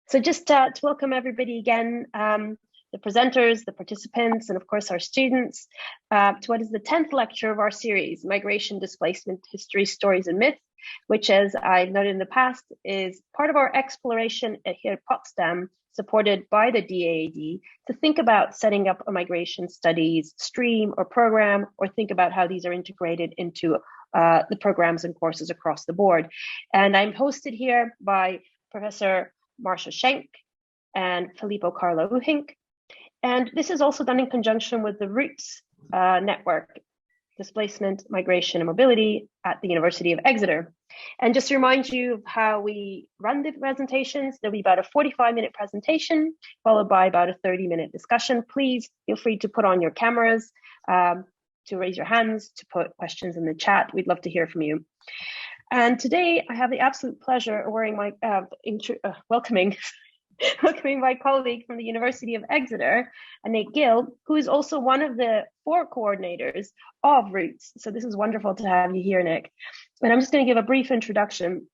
So just to welcome everybody again, the presenters, the participants, and of course our students, to what is the 10th lecture of our series, Migration, Displacement, History, Stories and Myths, which, as I noted in the past, is part of our exploration here at Potsdam, supported by the DAAD, to think about setting up a migration studies stream or program, or think about how these are integrated into the programs and courses across the board. And I'm hosted here by Professor Marcia Schenk and Filippo Carlo Uhink. And this is also done in conjunction with the Roots Network, Displacement, Migration and Mobility at the University of Exeter. And just to remind you of how we run the presentations, there'll be about a 45-minute presentation, followed by about a 30-minute discussion. Please feel free to put on your cameras, to raise your hands, to put questions in the chat. We'd love to hear from you. And today I have the absolute pleasure of wearing my welcoming my colleague from the University of Exeter, Nick Gill, who is also one of the 4 coordinators of Roots. So this is wonderful to have you here, Nick. And I'm just going to give a brief introduction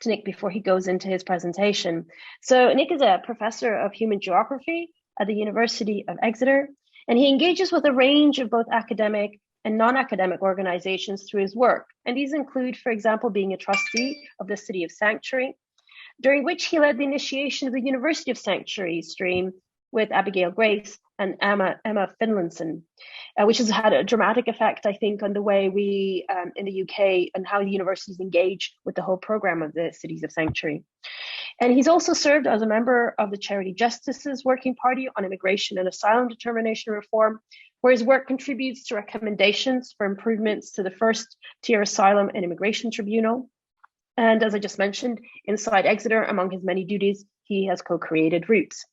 to Nick before he goes into his presentation. So Nick is a professor of human geography at the University of Exeter, and he engages with a range of both academic and non-academic organizations through his work. And these include, for example, being a trustee of the City of Sanctuary, during which he led the initiation of the University of Sanctuary stream with Abigail Grace and Emma Finlayson, which has had a dramatic effect, I think, on the way we in the UK and how the universities engage with the whole program of the Cities of Sanctuary. And he's also served as a member of the Charity Justices Working Party on Immigration and Asylum Determination Reform, where his work contributes to recommendations for improvements to the first-tier Asylum and Immigration Tribunal. And as I just mentioned, inside Exeter, among his many duties, he has co-created Roots.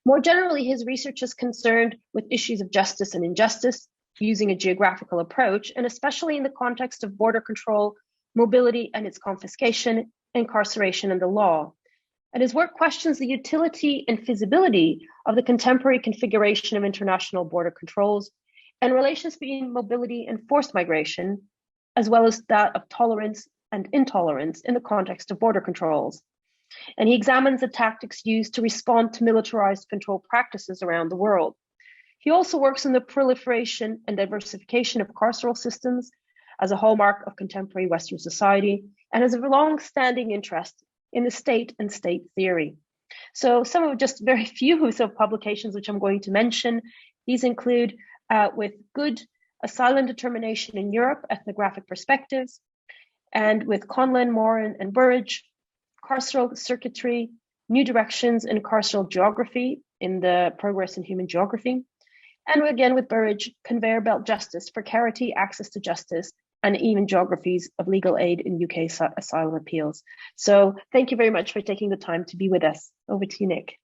More generally, his research is concerned with issues of justice and injustice using a geographical approach, and especially in the context of border control, mobility and its confiscation, incarceration and the law. And his work questions the utility and feasibility of the contemporary configuration of international border controls and relations between mobility and forced migration, as well as that of tolerance and intolerance in the context of border controls. And he examines the tactics used to respond to militarized control practices around the world. He also works on the proliferation and diversification of carceral systems as a hallmark of contemporary Western society, and has a long-standing interest in the state and state theory. So some of just very few of publications which I'm going to mention, these include with Good Asylum Determination in Europe, Ethnographic Perspectives, and with Conlon, Moran, and Burridge, Carceral Circuitry, New Directions in Carceral Geography in the Progress in Human Geography, and again with Burridge, Conveyor Belt Justice, Precarity, Access to Justice, and even Geographies of Legal Aid in UK Asylum Appeals. So thank you very much for taking the time to be with us. Over to you, Nick.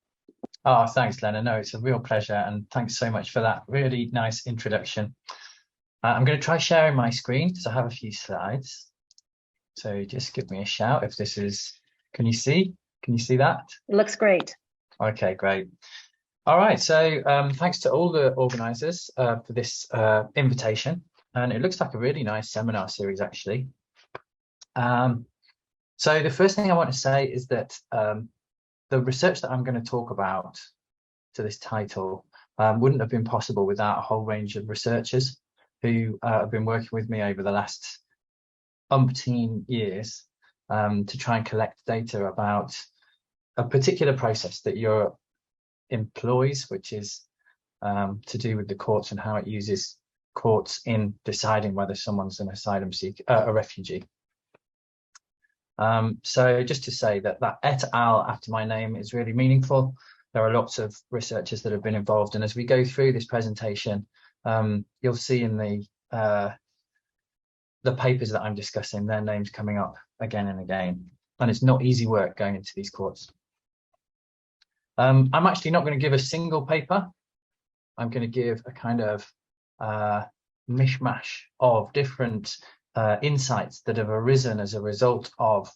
Oh, thanks, Lena. No, it's a real pleasure. And thanks so much for that really nice introduction. I'm going to try sharing my screen because I have a few slides. So just give me a shout if this is, can you see that? It looks great. Okay, great. All right, so thanks to all the organisers for this invitation. And it looks like a really nice seminar series, actually. So the first thing I want to say is that the research that I'm going to talk about to this title wouldn't have been possible without a whole range of researchers who have been working with me over the last umpteen years to try and collect data about a particular process that Europe employs, which is to do with the courts and how it uses courts in deciding whether someone's an asylum seeker, a refugee. So just to say that et al. After my name is really meaningful. There are lots of researchers that have been involved, and as we go through this presentation, you'll see in the papers that I'm discussing, their names coming up again and again, and it's not easy work going into these courts. I'm actually not going to give a single paper. I'm going to give a kind of mishmash of different insights that have arisen as a result of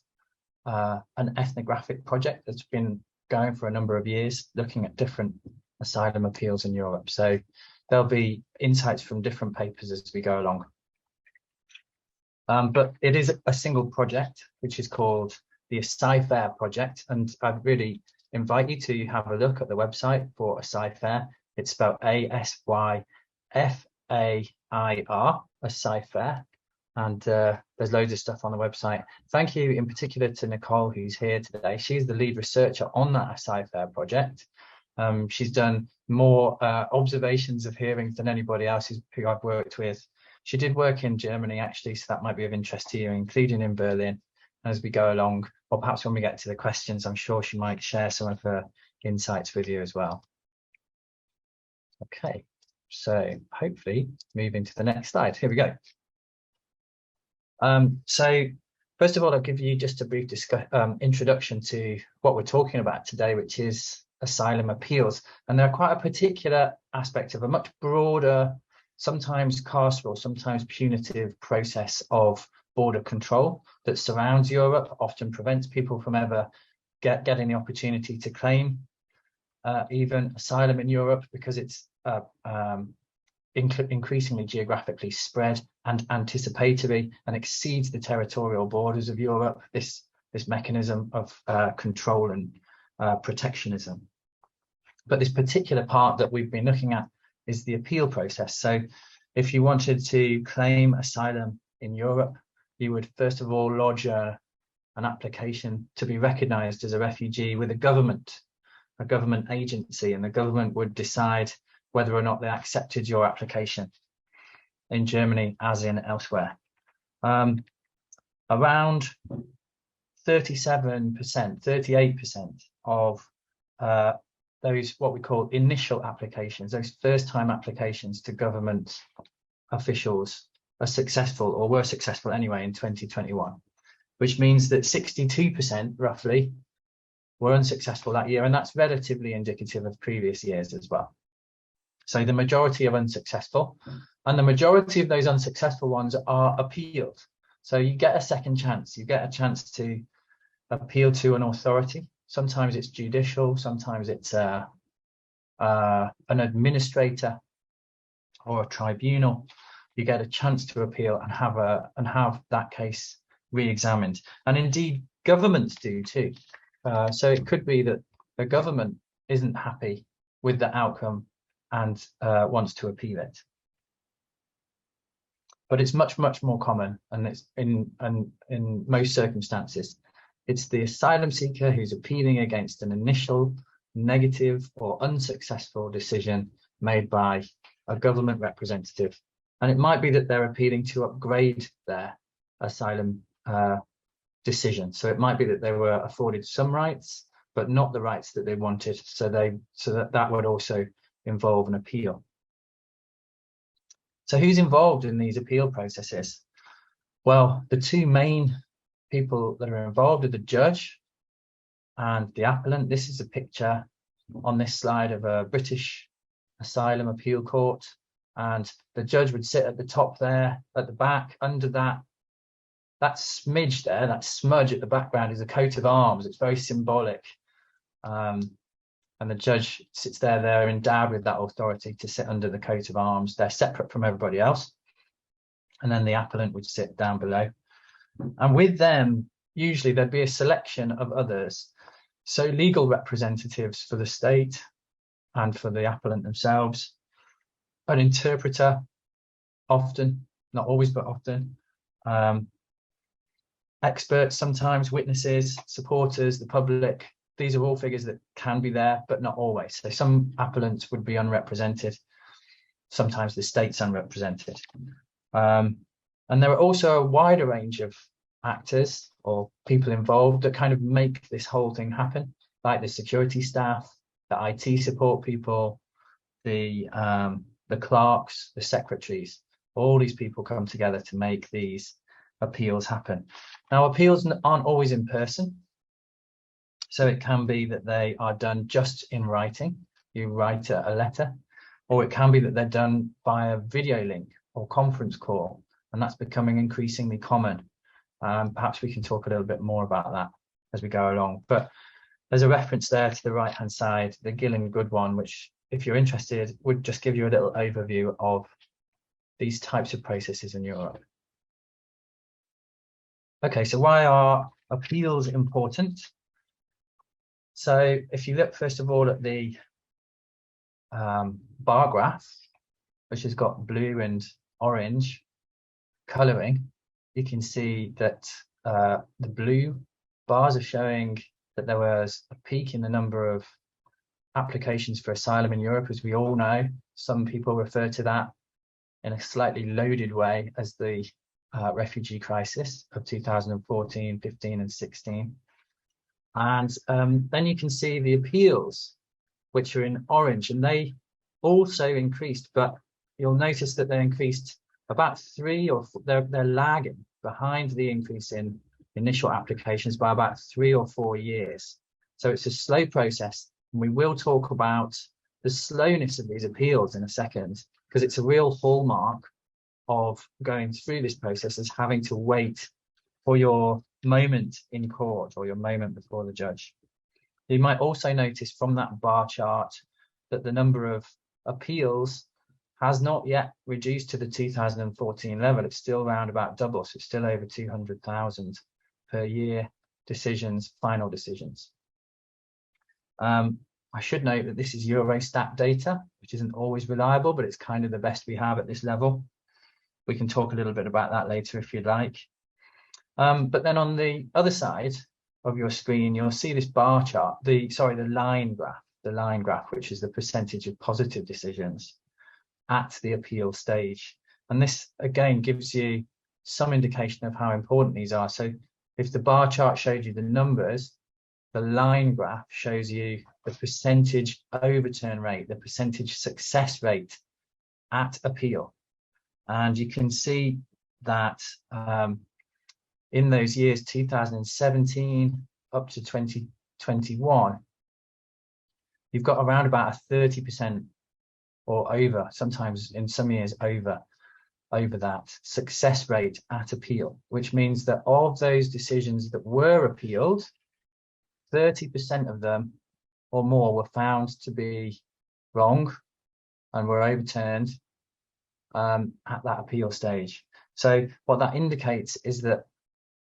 an ethnographic project that's been going for a number of years, looking at different asylum appeals in Europe. So there'll be insights from different papers as we go along. But it is a single project, which is called the Asylum project, and I'd really invite you to have a look at the website for Asylum. It's spelled ASYFAIR, Asylum, and there's loads of stuff on the website. Thank you in particular to Nicole, who's here today. She's the lead researcher on that Asylum project. She's done more observations of hearings than anybody else who I've worked with. She did work in Germany, actually, so that might be of interest to you, including in Berlin. As we go along, or perhaps when we get to the questions, I'm sure she might share some of her insights with you as well. Okay, so hopefully moving to the next slide. Here we go. So first of all, I'll give you just a brief introduction to what we're talking about today, which is asylum appeals. And they're quite a particular aspect of a much broader, sometimes carceral, sometimes punitive process of border control that surrounds Europe, often prevents people from ever getting the opportunity to claim even asylum in Europe, because it's increasingly geographically spread and anticipatory and exceeds the territorial borders of Europe, this mechanism of control and protectionism. But this particular part that we've been looking at is the appeal process. So if you wanted to claim asylum in Europe, you would first of all lodge an application to be recognised as a refugee with a government agency, and the government would decide whether or not they accepted your application in Germany as in elsewhere. Around 38% of those what we call initial applications, those first-time applications to government officials, are successful, or were successful anyway, in 2021, which means that 62% roughly were unsuccessful that year, and that's relatively indicative of previous years as well. So the majority are unsuccessful, and the majority of those unsuccessful ones are appealed. So you get a second chance, you get a chance to appeal to an authority. Sometimes it's judicial, sometimes it's an administrator or a tribunal. You get a chance to appeal and have that case re-examined, and indeed governments do too. So it could be that the government isn't happy with the outcome and wants to appeal it. But it's much more common, and it's in most circumstances, it's the asylum seeker who's appealing against an initial negative or unsuccessful decision made by a government representative. And it might be that they're appealing to upgrade their asylum decision. So it might be that they were afforded some rights, but not the rights that they wanted. So that would also involve an appeal. So who's involved in these appeal processes? Well, the two main people that are involved are the judge and the appellant. This is a picture on this slide of a British asylum appeal court, and the judge would sit at the top there, at the back, under that smidge there, that smudge at the background is a coat of arms. It's very symbolic. And the judge sits there, they're endowed with that authority to sit under the coat of arms. They're separate from everybody else. And then the appellant would sit down below. And with them, usually there'd be a selection of others. So legal representatives for the state and for the appellant themselves, an interpreter, often, not always, but often, experts, sometimes witnesses, supporters, the public. These are all figures that can be there, but not always. So some appellants would be unrepresented. Sometimes the state's unrepresented. And there are also a wider range of actors or people involved that kind of make this whole thing happen, like the security staff, the IT support people, the clerks, the secretaries. All these people come together to make these appeals happen. Now, appeals aren't always in person. So it can be that they are done just in writing. You write a letter, or it can be that they're done via video link or conference call, and that's becoming increasingly common. Perhaps we can talk a little bit more about that as we go along. But there's a reference there to the right-hand side, the Gill and Good one, which, if you're interested, would just give you a little overview of these types of processes in Europe. Okay, so why are appeals important? So if you look first of all at the bar graph, which has got blue and orange colouring, you can see that the blue bars are showing that there was a peak in the number of applications for asylum in Europe. As we all know, some people refer to that in a slightly loaded way as the refugee crisis of 2014, 15 and 16. And then you can see the appeals, which are in orange, and they also increased, but you'll notice that they increased about they're lagging behind the increase in initial applications by about 3 or 4 years. So it's a slow process, and we will talk about the slowness of these appeals in a second, because it's a real hallmark of going through this process, is having to wait for your moment in court or your moment before the judge. You might also notice from that bar chart that the number of appeals has not yet reduced to the 2014 level. It's still around about double, so it's still over 200,000 per year decisions, final decisions. I should note that this is Eurostat data, which isn't always reliable, but it's kind of the best we have at this level. We can talk a little bit about that later if you'd like. But then on the other side of your screen, you'll see this bar chart, the line graph, which is the percentage of positive decisions at the appeal stage. And this again gives you some indication of how important these are. So if the bar chart showed you the numbers, the line graph shows you the percentage overturn rate, the percentage success rate at appeal. And you can see that in those years, 2017 up to 2021, you've got around about a 30% or over, sometimes in some years over that success rate at appeal, which means that of those decisions that were appealed, 30% of them or more were found to be wrong and were overturned at that appeal stage. So what that indicates is that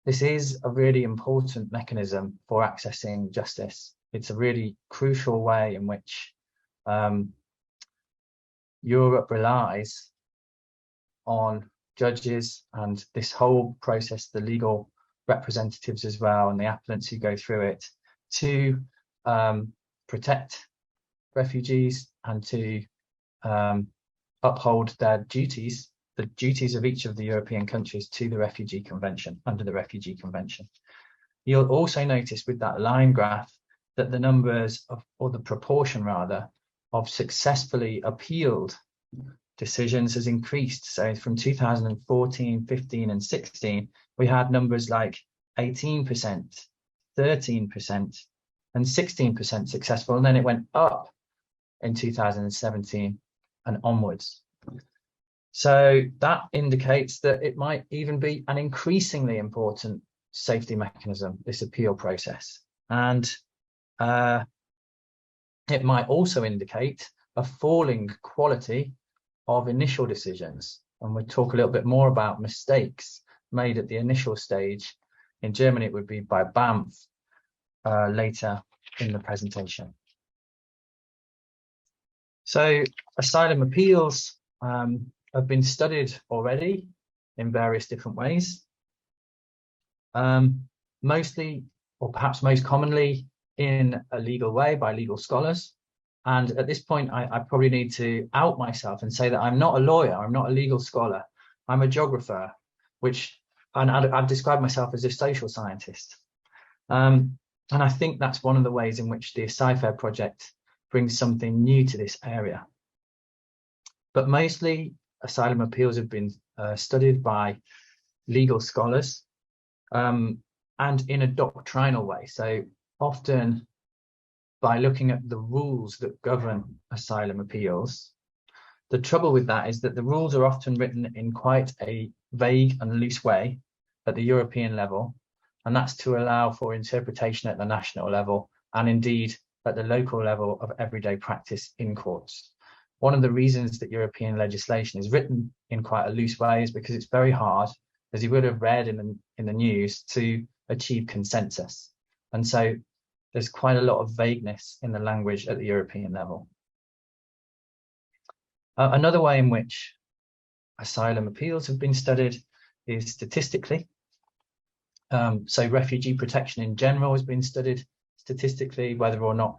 this is a really important mechanism for accessing justice. It's a really crucial way in which Europe relies on judges and this whole process, the legal representatives as well, and the appellants who go through it, to protect refugees and to uphold their duties, the duties of each of the European countries to the Refugee Convention, under the Refugee Convention. You'll also notice with that line graph that the numbers of, or the proportion rather, of successfully appealed decisions has increased. So from 2014, 15 and 16, we had numbers like 18%, 13% and 16% successful, and then it went up in 2017 and onwards. So that indicates that it might even be an increasingly important safety mechanism, this appeal process. And it might also indicate a falling quality of initial decisions. And we'll talk a little bit more about mistakes made at the initial stage. In Germany, it would be by BAMF later in the presentation. So asylum appeals have been studied already in various different ways. Mostly, or perhaps most commonly, in a legal way by legal scholars. And at this point, I probably need to out myself and say that I'm not a lawyer, I'm not a legal scholar, I'm a geographer, and I've described myself as a social scientist. And I think that's one of the ways in which the ASyFair project brings something new to this area. But mostly, asylum appeals have been studied by legal scholars and in a doctrinal way. So often by looking at the rules that govern asylum appeals. The trouble with that is that the rules are often written in quite a vague and loose way at the European level, and that's to allow for interpretation at the national level and indeed at the local level of everyday practice in courts. One of the reasons that European legislation is written in quite a loose way is because it's very hard as you would have read in the news, to achieve consensus. And so there's quite a lot of vagueness in the language at the European level. Another way in which asylum appeals have been studied is statistically. So refugee protection in general has been studied statistically, whether or not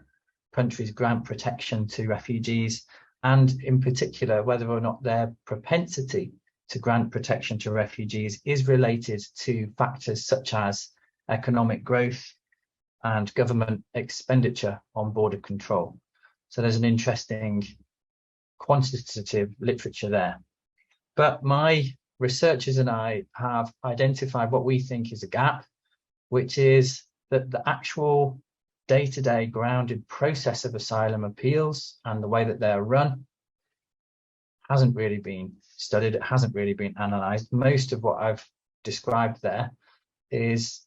countries grant protection to refugees, and in particular, whether or not their propensity to grant protection to refugees is related to factors such as economic growth and government expenditure on border control. So there's an interesting quantitative literature there. But my researchers and I have identified what we think is a gap, which is that the actual day-to-day grounded process of asylum appeals and the way that they're run hasn't really been studied, it hasn't really been analysed. Most of what I've described there is,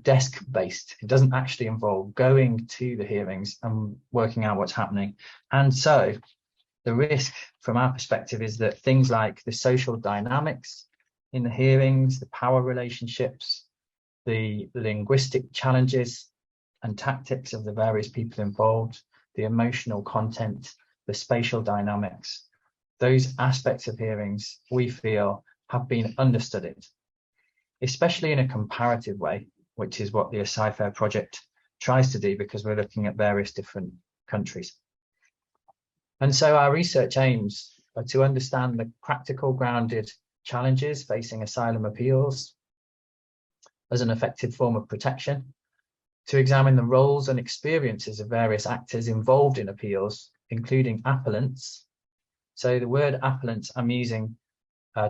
desk-based. It doesn't actually involve going to the hearings and working out what's happening. And so the risk from our perspective is that things like the social dynamics in the hearings, the power relationships, the linguistic challenges and tactics of the various people involved, the emotional content, the spatial dynamics, those aspects of hearings we feel have been understudied, especially in a comparative way, which is what the ASyFair project tries to do, because we're looking at various different countries. And so our research aims are to understand the practical grounded challenges facing asylum appeals as an effective form of protection, to examine the roles and experiences of various actors involved in appeals, including appellants. So the word appellants I'm using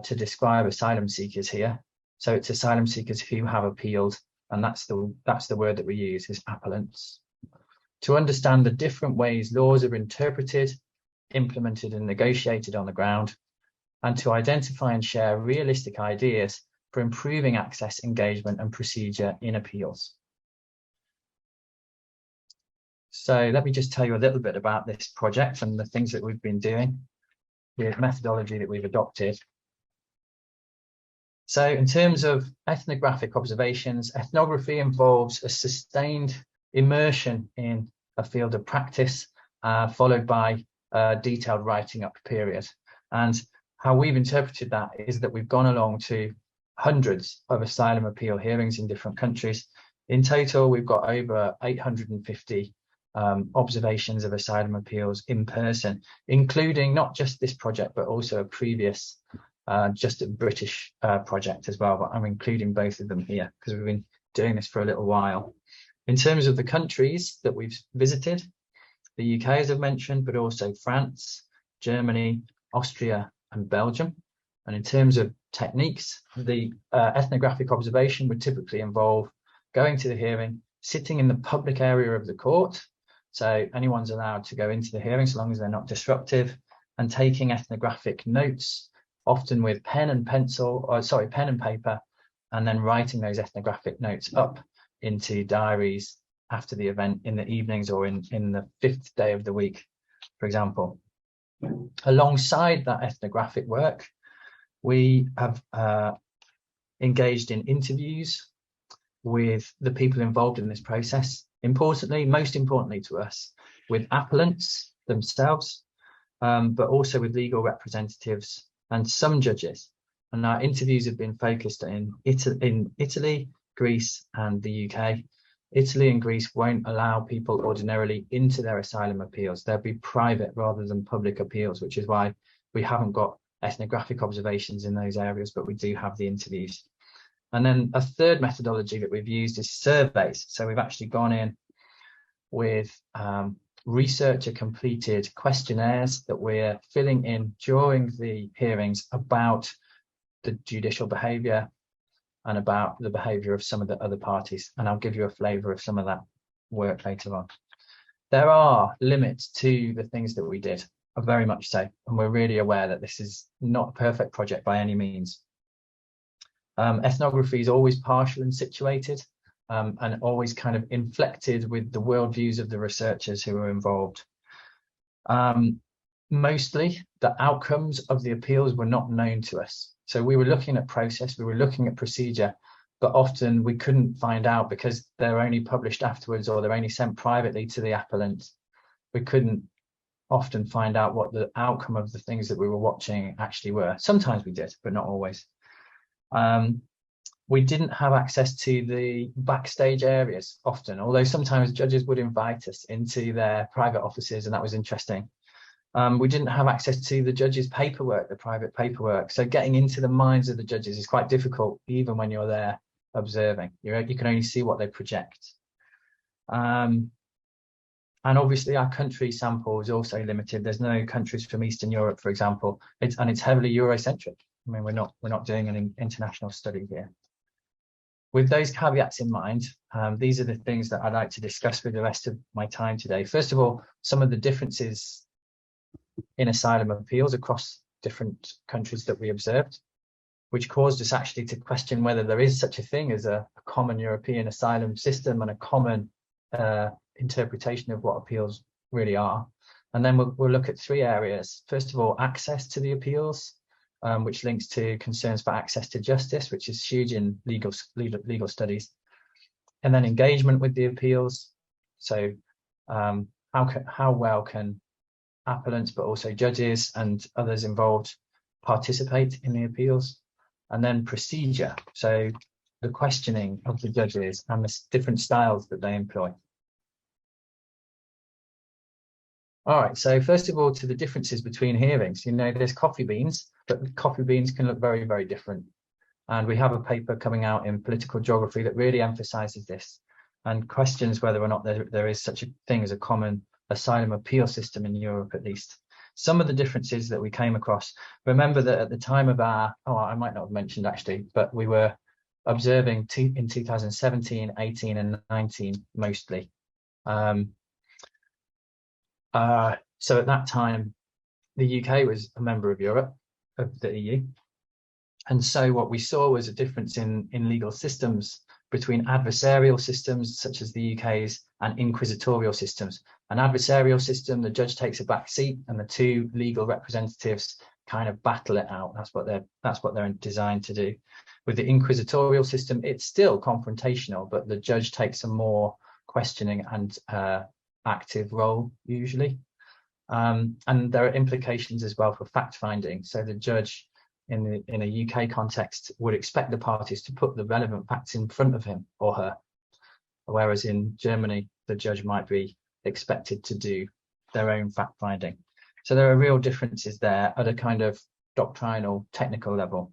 to describe asylum seekers here. So it's asylum seekers who have appealed, and that's the word that we use, is appellants. To understand the different ways laws are interpreted, implemented and negotiated on the ground, and to identify and share realistic ideas for improving access, engagement and procedure in appeals. So let me just tell you a little bit about this project and the things that we've been doing, the methodology that we've adopted. So in terms of ethnographic observations, ethnography involves a sustained immersion in a field of practice, followed by a detailed writing up period. And how we've interpreted that is that we've gone along to hundreds of asylum appeal hearings in different countries. In total, we've got over 850 observations of asylum appeals in person, including not just this project, but also a previous just a British project as well, but I'm including both of them here because we've been doing this for a little while. In terms of the countries that we've visited, the UK, as I've mentioned, but also France, Germany, Austria, and Belgium. And in terms of techniques, the ethnographic observation would typically involve going to the hearing, sitting in the public area of the court. So anyone's allowed to go into the hearing so long as they're not disruptive, and taking ethnographic notes, often with pen and paper, and then writing those ethnographic notes up into diaries after the event in the evenings or in the 5th day of the week, for example. Alongside that ethnographic work, we have engaged in interviews with the people involved in this process. Most importantly to us, with appellants themselves, but also with legal representatives and some judges. And our interviews have been focused in Italy, Greece, and the UK. Italy and Greece won't allow people ordinarily into their asylum appeals. They'll be private rather than public appeals, which is why we haven't got ethnographic observations in those areas, but we do have the interviews. And then a third methodology that we've used is surveys. So we've actually gone in with researcher completed questionnaires that we're filling in during the hearings about the judicial behaviour and about the behaviour of some of the other parties. And I'll give you a flavour of some of that work later on. There are limits to the things that we did, very much so. And we're really aware that this is not a perfect project by any means. Ethnography is always partial and situated, and always kind of inflected with the worldviews of the researchers who are involved. mostly the outcomes of the appeals were not known to us. So we were looking at process, we were looking at procedure, but often we couldn't find out because they're only published afterwards or they're only sent privately to the appellant. We couldn't often find out what the outcome of the things that we were watching actually were. Sometimes we did, but not always. We didn't have access to the backstage areas often, although sometimes judges would invite us into their private offices, and that was interesting. We didn't have access to the judges' paperwork, the private paperwork. So getting into the minds of the judges is quite difficult, even when you're there observing. You can only see what they project. And obviously our country sample is also limited. There's no countries from Eastern Europe, for example. It's heavily Eurocentric. I mean, we're not doing an international study here. With those caveats in mind, these are the things that I'd like to discuss with the rest of my time today. First of all, some of the differences in asylum appeals across different countries that we observed, which caused us actually to question whether there is such a thing as a common European asylum system and a common interpretation of what appeals really are. And then we'll look at three areas. First of all, access to the appeals, which links to concerns for access to justice, which is huge in legal studies. And then engagement with the appeals. So how well can appellants, but also judges and others involved, participate in the appeals? And then procedure, so the questioning of the judges and the different styles that they employ. All right, so first of all, to the differences between hearings. You know, there's coffee beans, but the coffee beans can look very, very different. And we have a paper coming out in political geography that really emphasizes this and questions whether or not there is such a thing as a common asylum appeal system in Europe, at least. Some of the differences that we came across, remember that at the time of our, I might not have mentioned actually, but we were observing in 2017, 18 and 19 mostly. So at that time, the UK was a member of Europe, of the EU. And so what we saw was a difference in legal systems between adversarial systems, such as the UK's, and inquisitorial systems. An adversarial system, the judge takes a back seat and the two legal representatives kind of battle it out. That's what they're designed to do. With the inquisitorial system, it's still confrontational, but the judge takes a more questioning and active role usually. And there are implications as well for fact finding. So the judge in a UK context would expect the parties to put the relevant facts in front of him or her, whereas in Germany the judge might be expected to do their own fact finding. So there are real differences there at a kind of doctrinal technical level,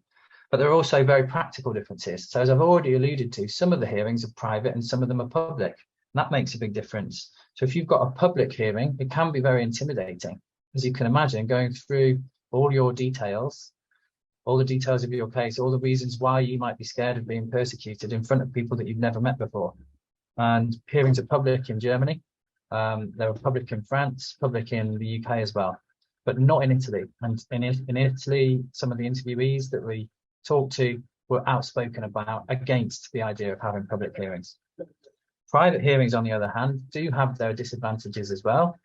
but there are also very practical differences. So as I've already alluded to, some of the hearings are private and some of them are public. That makes a big difference. So if you've got a public hearing, it can be very intimidating, as you can imagine, going through all your details, all the details of your case, all the reasons why you might be scared of being persecuted in front of people that you've never met before. And hearings are public in Germany. They're public in France, public in the UK as well, but not in Italy. And in Italy, some of the interviewees that we talked to were outspoken against the idea of having public hearings. Private hearings, on the other hand, do have their disadvantages as well.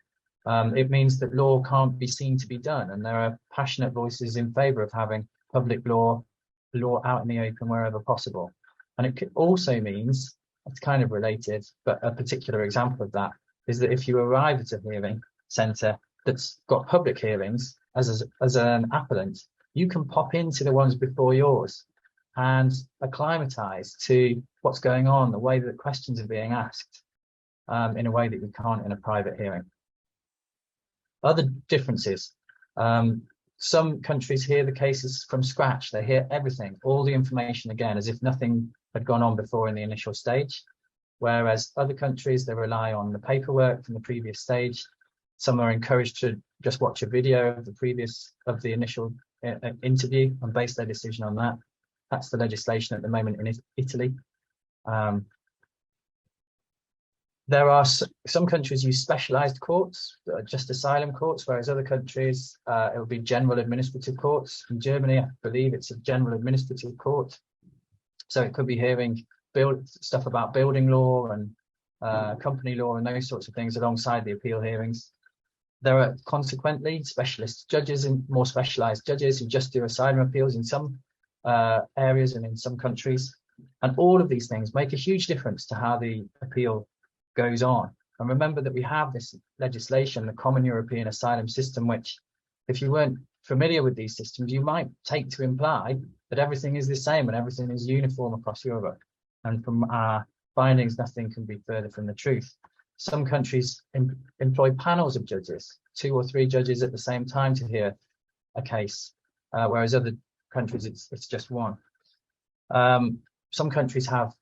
It means that law can't be seen to be done, and there are passionate voices in favour of having public law out in the open wherever possible. And it also means, it's kind of related, but a particular example of that is that if you arrive at a hearing centre that's got public hearings as an appellant, you can pop into the ones before yours and acclimatise to what's going on, the way that questions are being asked, in a way that you can't in a private hearing. Other differences. Some countries hear the cases from scratch. They hear everything, all the information again, as if nothing had gone on before in the initial stage. Whereas other countries, they rely on the paperwork from the previous stage. Some are encouraged to just watch a video of the initial interview and base their decision on that. That's the legislation at the moment in Italy. There are some countries use specialised courts, just asylum courts, whereas other countries, it will be general administrative courts. In Germany, I believe it's a general administrative court. So it could be hearing stuff about building law and company law and those sorts of things alongside the appeal hearings. There are consequently specialist judges and more specialised judges who just do asylum appeals in some areas and in some countries. And all of these things make a huge difference to how the appeal goes on. And remember that we have this legislation, the Common European Asylum System, which, if you weren't familiar with these systems, you might take to imply that everything is the same and everything is uniform across Europe. And from our findings, nothing can be further from the truth. Some countries employ panels of judges, 2 or 3 judges at the same time to hear a case, whereas other countries it's just one. Some countries have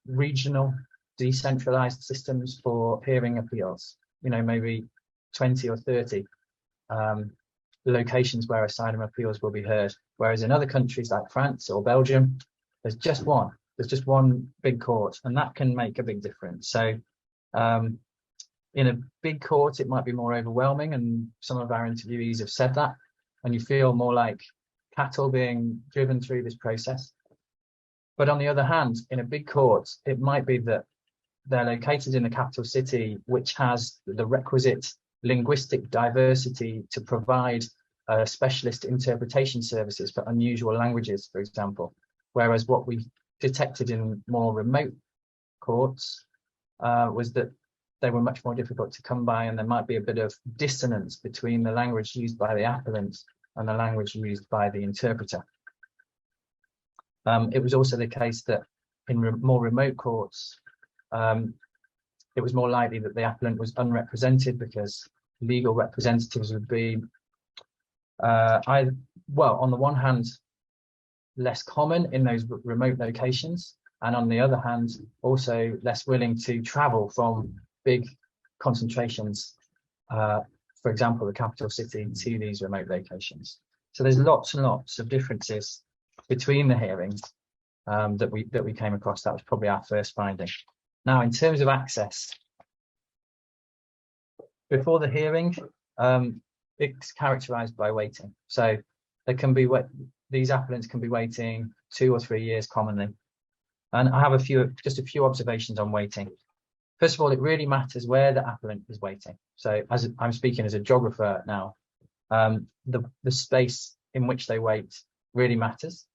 regional decentralized systems for hearing appeals, maybe 20 or 30 locations where asylum appeals will be heard, whereas in other countries like France or Belgium, there's just one big court, and that can make a big difference. So in a big court, it might be more overwhelming, and some of our interviewees have said that, and you feel more like cattle being driven through this process. But on the other hand, in a big court, it might be that they're located in the capital city, which has the requisite linguistic diversity to provide specialist interpretation services for unusual languages, for example. Whereas what we detected in more remote courts was that they were much more difficult to come by, and there might be a bit of dissonance between the language used by the applicant and the language used by the interpreter. It was also the case that in more remote courts, it was more likely that the applicant was unrepresented because legal representatives would be, on the one hand, less common in those remote locations, and on the other hand, also less willing to travel from big concentrations, for example, the capital city, to these remote locations. So there's lots and lots of differences between the hearings that we came across. That was probably our first finding. Now, in terms of access, before the hearing, it's characterised by waiting. So there can be these applicants can be waiting 2 or 3 years commonly. And I have just a few observations on waiting. First of all, it really matters where the applicant is waiting. So as I'm speaking as a geographer now, the space in which they wait really matters.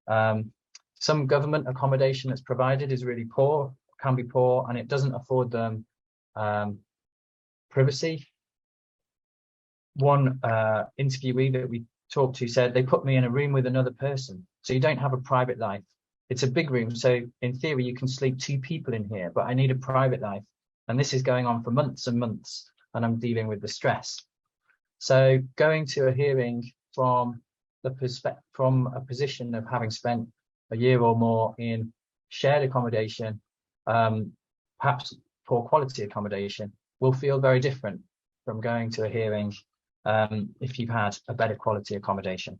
Some government accommodation that's provided is really poor, can be poor, and it doesn't afford them privacy. One interviewee that we talked to said, they put me in a room with another person, so you don't have a private life. It's a big room, so in theory you can sleep 2 people in here, but I need a private life, and this is going on for months and months, and I'm dealing with the stress. So going to a hearing from a position of having spent a year or more in shared accommodation, perhaps poor quality accommodation, will feel very different from going to a hearing if you've had a better quality accommodation.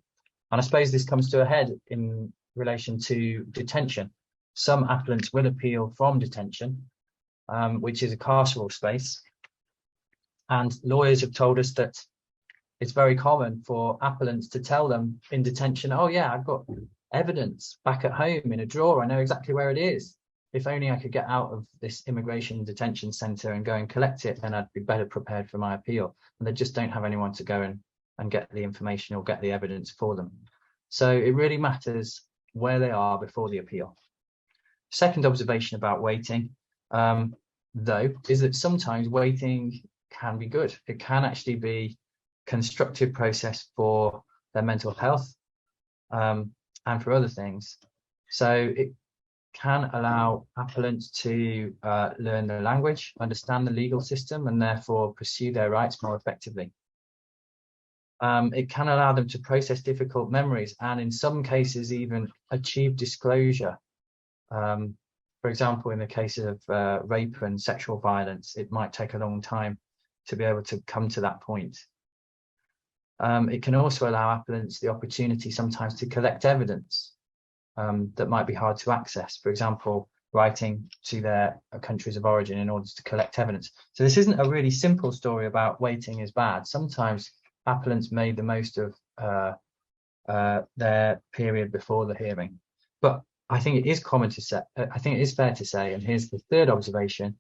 And I suppose this comes to a head in relation to detention. Some applicants will appeal from detention, which is a carceral space. And lawyers have told us that it's very common for applicants to tell them in detention, oh yeah, I've got evidence back at home in a drawer, I know exactly where it is. If only I could get out of this immigration detention centre and go and collect it, then I'd be better prepared for my appeal. And they just don't have anyone to go and get the information or get the evidence for them. So it really matters where they are before the appeal. Second observation about waiting, though, is that sometimes waiting can be good. It can actually be a constructive process for their mental health and for other things. So it can allow applicants to learn the language, understand the legal system, and therefore pursue their rights more effectively. It can allow them to process difficult memories and in some cases even achieve disclosure. For example, in the case of rape and sexual violence, it might take a long time to be able to come to that point. It can also allow applicants the opportunity sometimes to collect evidence that might be hard to access. For example, writing to their countries of origin in order to collect evidence. So this isn't a really simple story about waiting is bad. Sometimes applicants made the most of their period before the hearing. But I think it is common to say, I think it is fair to say, and here's the third observation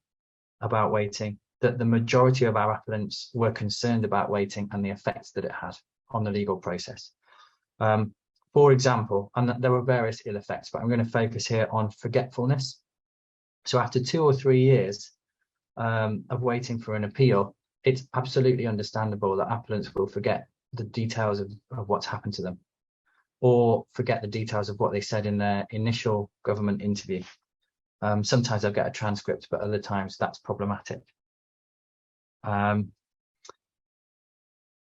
about waiting, that the majority of our appellants were concerned about waiting and the effects that it had on the legal process. For example, and there were various ill effects, but I'm going to focus here on forgetfulness. So after 2 or 3 years of waiting for an appeal, it's absolutely understandable that appellants will forget the details of what's happened to them, or forget the details of what they said in their initial government interview. Sometimes they'll get a transcript, but other times that's problematic.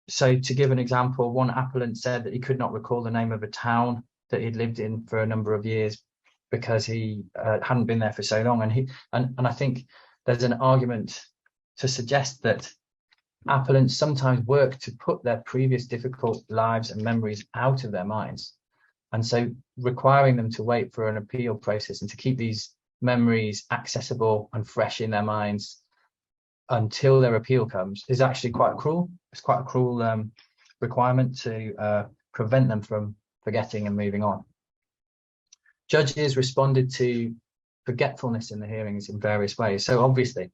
So to give an example, one appellant said that he could not recall the name of a town that he'd lived in for a number of years because he hadn't been there for so long. And I think there's an argument to suggest that appellants sometimes work to put their previous difficult lives and memories out of their minds. And so requiring them to wait for an appeal process and to keep these memories accessible and fresh in their minds until their appeal comes is actually quite cruel. It's quite a cruel requirement to prevent them from forgetting and moving on. Judges responded to forgetfulness in the hearings in various ways. So obviously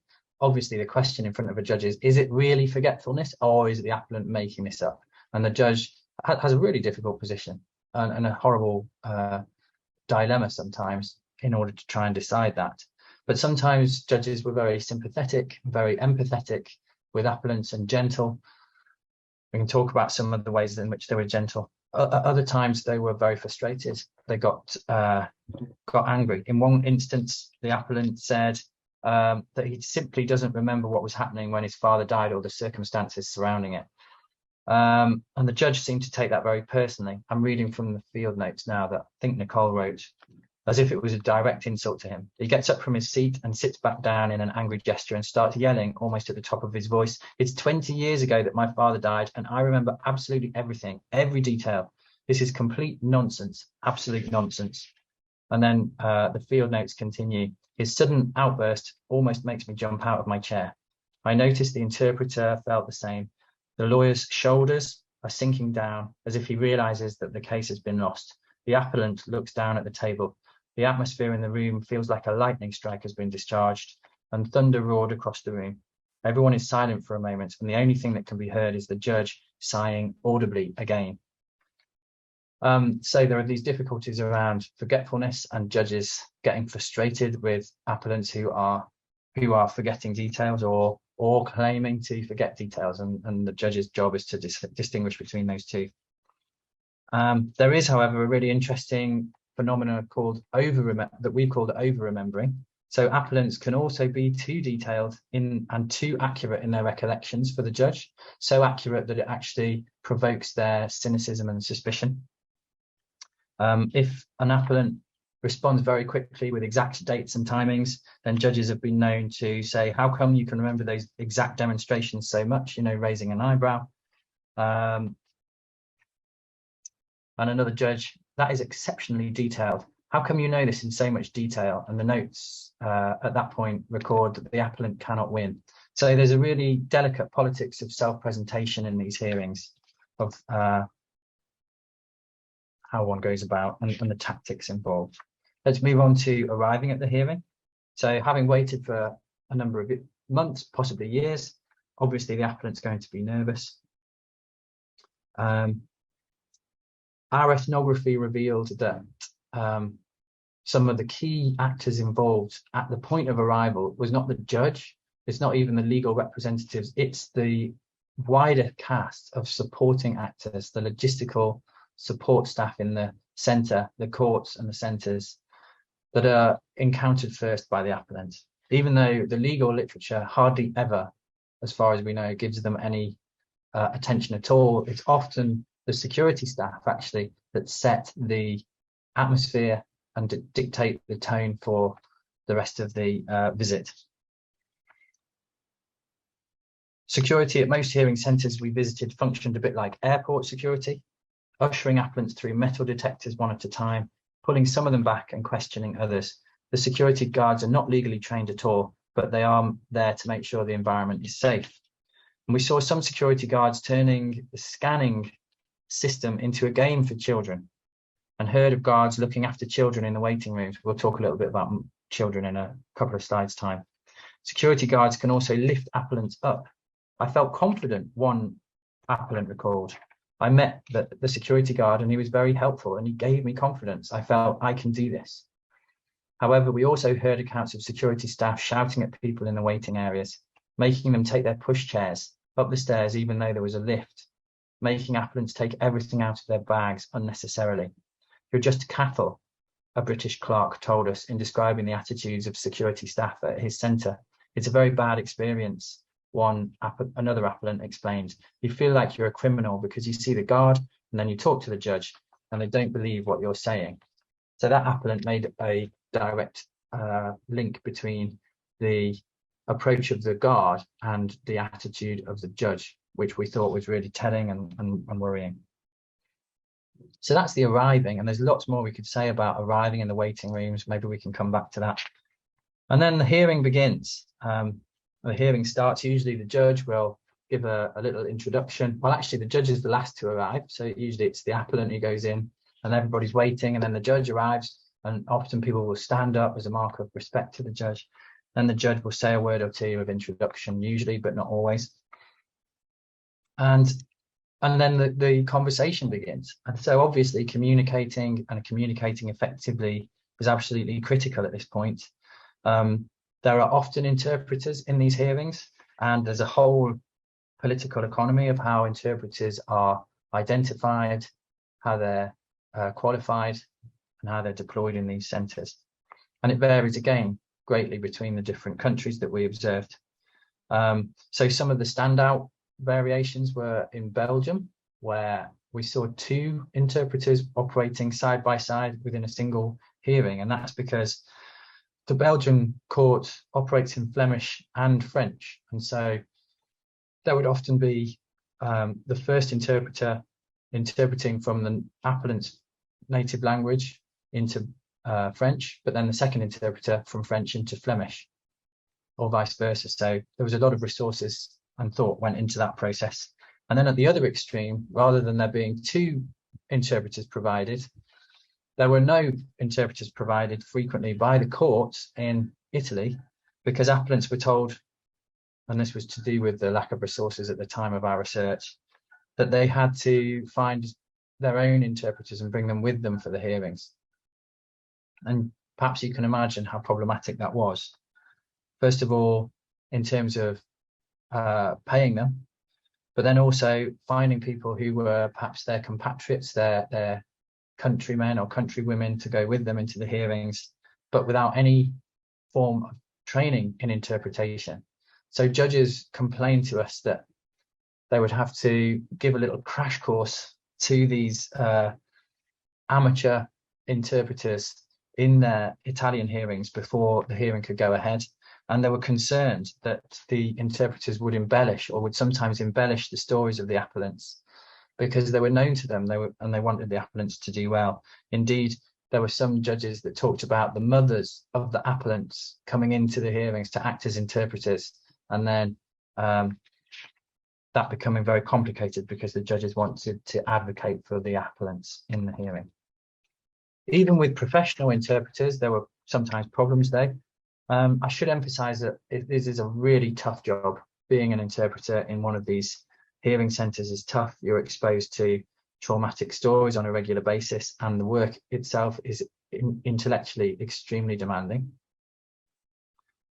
the question in front of a judge is it really forgetfulness, or is it the appellant making this up? And the judge has a really difficult position and a horrible dilemma sometimes in order to try and decide that. But sometimes judges were very sympathetic, very empathetic with appellants and gentle. We can talk about some of the ways in which they were gentle. Other times they were very frustrated. They got angry. In one instance, the appellant said that he simply doesn't remember what was happening when his father died or the circumstances surrounding it. And the judge seemed to take that very personally. I'm reading from the field notes now that I think Nicole wrote, as if it was a direct insult to him. He gets up from his seat and sits back down in an angry gesture and starts yelling almost at the top of his voice. It's 20 years ago that my father died, and I remember absolutely everything, every detail. This is complete nonsense, absolute nonsense. And then the field notes continue. His sudden outburst almost makes me jump out of my chair. I noticed the interpreter felt the same. The lawyer's shoulders are sinking down as if he realizes that the case has been lost. The appellant looks down at the table. The atmosphere in the room feels like a lightning strike has been discharged, and thunder roared across the room. Everyone is silent for a moment, and the only thing that can be heard is the judge sighing audibly again. So there are these difficulties around forgetfulness and judges getting frustrated with appellants who are forgetting details or claiming to forget details, and the judge's job is to distinguish between those two. There is, however, a really interesting phenomena called that we've called over-remembering. So appellants can also be too detailed and too accurate in their recollections for the judge, so accurate that it actually provokes their cynicism and suspicion. If an appellant responds very quickly with exact dates and timings, then judges have been known to say, how come you can remember those exact demonstrations so much, raising an eyebrow. And another judge, that is exceptionally detailed. How come you know this in so much detail? And the notes at that point record that the appellant cannot win. So there's a really delicate politics of self-presentation in these hearings, of how one goes about and the tactics involved. Let's move on to arriving at the hearing. So having waited for a number of months, possibly years, obviously the appellant's going to be nervous. Our ethnography revealed that some of the key actors involved at the point of arrival was not the judge, it's not even the legal representatives, it's the wider cast of supporting actors, the logistical support staff in the centre, the courts and the centres, that are encountered first by the appellant. Even though the legal literature hardly ever, as far as we know, gives them any attention at all, it's often the security staff actually that set the atmosphere and dictate the tone for the rest of the visit. Security at most hearing centres we visited functioned a bit like airport security, ushering appellants through metal detectors one at a time, pulling some of them back and questioning others. The security guards are not legally trained at all, but they are there to make sure the environment is safe. And we saw some security guards turning the scanning system into a game for children, and heard of guards looking after children in the waiting rooms. We'll talk a little bit about children in a couple of slides' time. Security guards can also lift appellants up. I felt confident, one appellant recalled. I met the security guard and he was very helpful and he gave me confidence. I felt I can do this. However, we also heard accounts of security staff shouting at people in the waiting areas, making them take their pushchairs up the stairs even though there was a lift, making appellants take everything out of their bags unnecessarily. You're just cattle, a British clerk told us in describing the attitudes of security staff at his centre. It's a very bad experience, another appellant explained. You feel like you're a criminal because you see the guard and then you talk to the judge and they don't believe what you're saying. So that appellant made a direct link between the approach of the guard and the attitude of the judge, which we thought was really telling and worrying. So that's the arriving, and there's lots more we could say about arriving in the waiting rooms. Maybe we can come back to that. And then the hearing begins. The hearing starts. Usually the judge will give a little introduction. Well, actually, the judge is the last to arrive. So usually it's the appellant who goes in and everybody's waiting, and then the judge arrives, and often people will stand up as a mark of respect to the judge. Then the judge will say a word or two of introduction, usually, but not always. And then the conversation begins. And so obviously communicating effectively is absolutely critical at this point. There are often interpreters in these hearings, and there's a whole political economy of how interpreters are identified, how they're qualified, and how they're deployed in these centres. And it varies again greatly between the different countries that we observed. So some of the standout variations were in Belgium, where we saw 2 interpreters operating side by side within a single hearing, and that's because the Belgian court operates in Flemish and French, and so there would often be the first interpreter interpreting from the appellant's native language into French, but then the second interpreter from French into Flemish, or vice versa. So there was a lot of resources and thought went into that process. And then at the other extreme, rather than there being 2 interpreters provided, there were no interpreters provided frequently by the courts in Italy, because appellants were told, and this was to do with the lack of resources at the time of our research, that they had to find their own interpreters and bring them with them for the hearings. And perhaps you can imagine how problematic that was. First of all, in terms of paying them, but then also finding people who were perhaps their compatriots, their countrymen or countrywomen to go with them into the hearings, but without any form of training in interpretation. So judges complained to us that they would have to give a little crash course to these amateur interpreters in their Italian hearings before the hearing could go ahead. And they were concerned that the interpreters would embellish, or would sometimes embellish, the stories of the appellants because they were known to them. They wanted the appellants to do well. Indeed, there were some judges that talked about the mothers of the appellants coming into the hearings to act as interpreters, and then that becoming very complicated because the judges wanted to advocate for the appellants in the hearing. Even with professional interpreters, there were sometimes problems there. I should emphasize that this is a really tough job. Being an interpreter in one of these hearing centres is tough. You're exposed to traumatic stories on a regular basis, and the work itself is intellectually extremely demanding.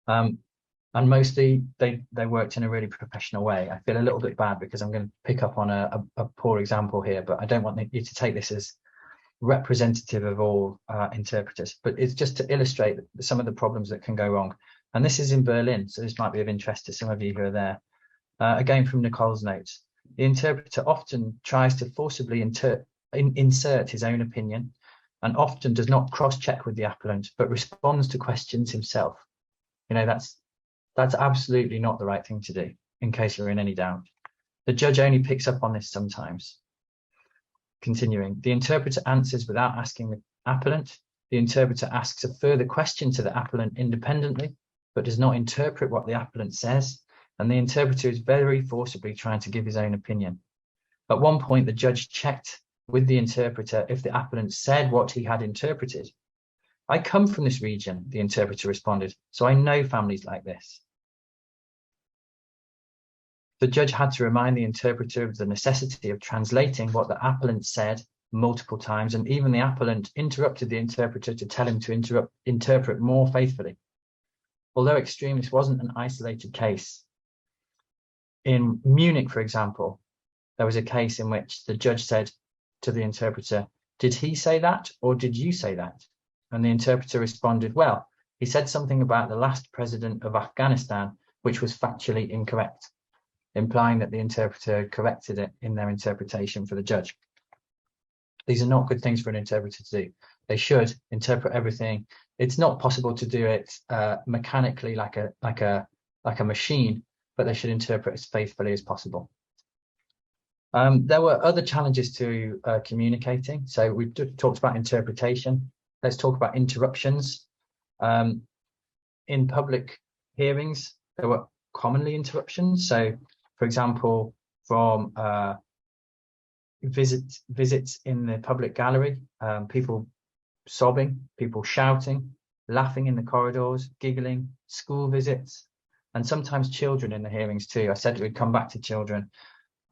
And mostly they worked in a really professional way. I feel a little bit bad because I'm going to pick up on a poor example here, but I don't want you to take this as representative of all interpreters, but it's just to illustrate some of the problems that can go wrong. And this is in Berlin, so this might be of interest to some of you who are there. Again, from Nicole's notes, the interpreter often tries to forcibly insert his own opinion, and often does not cross-check with the appellant, but responds to questions himself. You know, that's absolutely not the right thing to do, in case you're in any doubt. The judge only picks up on this sometimes. Continuing, the interpreter answers without asking the appellant. The interpreter asks a further question to the appellant independently, but does not interpret what the appellant says. And the interpreter is very forcibly trying to give his own opinion. At one point, the judge checked with the interpreter if the appellant said what he had interpreted. I come from this region, the interpreter responded, so I know families like this. the judge had to remind the interpreter of the necessity of translating what the appellant said multiple times, and even the appellant interrupted the interpreter to tell him to interpret more faithfully. Although extreme, this wasn't an isolated case. In Munich, for example, there was a case in which the judge said to the interpreter, "Did he say that, or did you say that?" And the interpreter responded, "Well, he said something about the last president of Afghanistan, which was factually incorrect," implying that the interpreter corrected it in their interpretation for the judge. These are not good things for an interpreter to do. They should interpret everything. It's not possible to do it mechanically like a machine, but they should interpret as faithfully as possible. There were other challenges to communicating. So we've talked about interpretation. Let's talk about interruptions. In public hearings, there were commonly interruptions. So, for example, from visits in the public gallery, people sobbing, people shouting, laughing in the corridors, giggling, school visits, and sometimes children in the hearings too. I said we'd come back to children.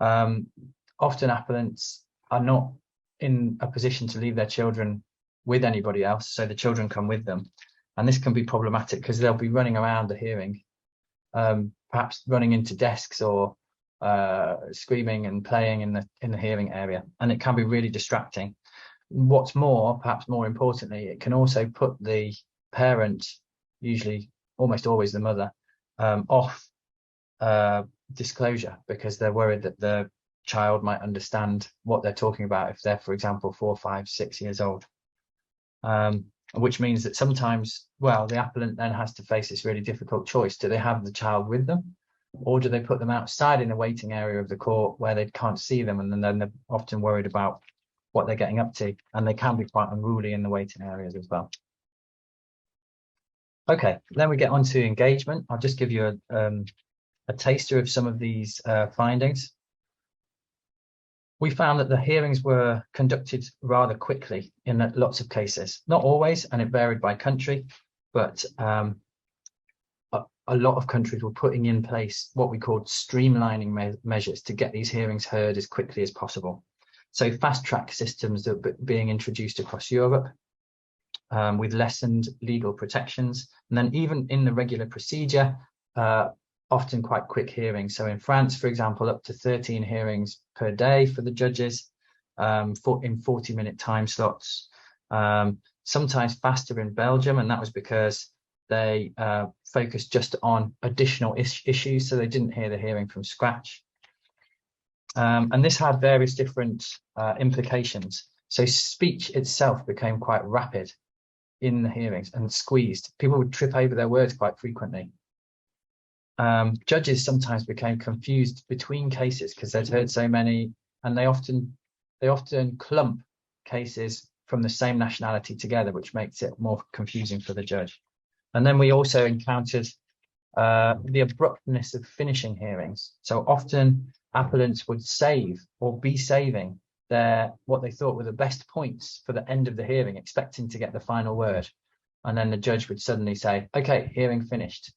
Often appellants are not in a position to leave their children with anybody else, so the children come with them, and this can be problematic because they'll be running around the hearing, perhaps running into desks or screaming and playing in the hearing area, and it can be really distracting. What's more, perhaps more importantly, it can also put the parent, usually almost always the mother, off disclosure, because they're worried that the child might understand what they're talking about if they're, for example, 4, 5, 6 years old. Which means that sometimes, well, the appellant then has to face this really difficult choice. Do they have the child with them, or do they put them outside in the waiting area of the court where they can't see them, and then they're often worried about what they're getting up to, and they can be quite unruly in the waiting areas as well. Okay, then we get on to engagement. I'll just give you a taster of some of these findings. We found that the hearings were conducted rather quickly in lots of cases. Not always, and it varied by country, but a lot of countries were putting in place what we called streamlining measures to get these hearings heard as quickly as possible. So fast track systems that are being introduced across Europe with lessened legal protections. And then even in the regular procedure, often quite quick hearings. So in France, for example, up to 13 hearings per day for the judges in 40-minute time slots. Sometimes faster in Belgium, and that was because they focused just on additional issues, so they didn't hear the hearing from scratch. And this had various different implications. So speech itself became quite rapid in the hearings and squeezed. People would trip over their words quite frequently. Judges sometimes became confused between cases because they'd heard so many, and they often clump cases from the same nationality together, which makes it more confusing for the judge. And then we also encountered the abruptness of finishing hearings. So often appellants would save or be saving what they thought were the best points for the end of the hearing, expecting to get the final word. And then the judge would suddenly say, "Okay, hearing finished."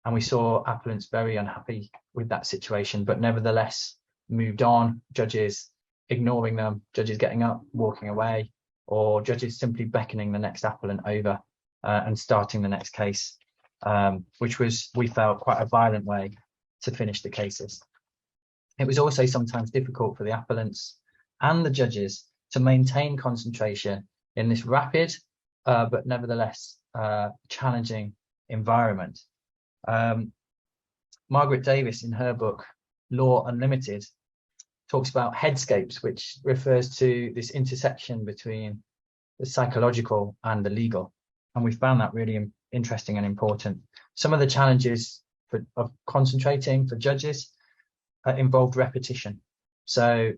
And we saw appellants very unhappy with that situation, but nevertheless moved on, judges ignoring them, judges getting up, walking away, or judges simply beckoning the next appellant over and starting the next case, which was, we felt, quite a violent way to finish the cases. It was also sometimes difficult for the appellants and the judges to maintain concentration in this rapid, but nevertheless challenging environment. Margaret Davis, in her book Law Unlimited, talks about headscapes, which refers to this intersection between the psychological and the legal, and we found that really interesting and important. Some of the challenges of concentrating for judges involved repetition, so